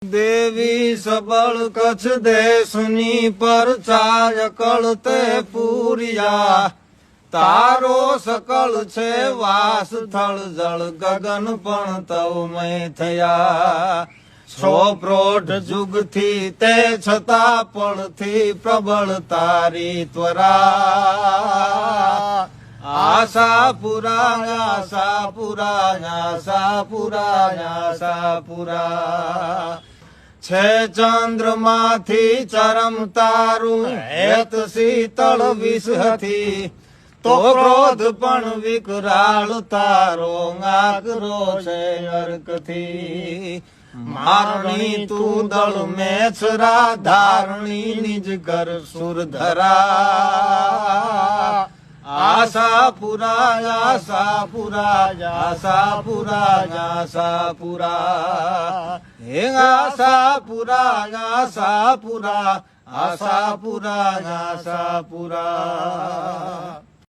દેવી સબળ કચ્છ દેશની પર ચાય કળતે પૂરિયા તારો સકળ છે વાસ થળ જળ ગગન પણ તવમય થયા સો પ્રોઢ જુગથી તે છતાં પડથી પ્રબળ તારી ત્વરા આશાપુરા આશાપુરા આશાપુરા આશાપુરા છે ચંદ્રમાંથી ચરમ તારું હેત શીતળ વિષહથી તો ક્રોધ પણ વિકરાળ તારો આકરો છે અર્કથી મારણી તું દળ મેછરા ધારણી નિજ ઘર સુરધરા આશાપુરા આશાપુરા આશાપુરા આશાપુરા હે આશાપુરા આશાપુરા આશાપુરા આશાપુરા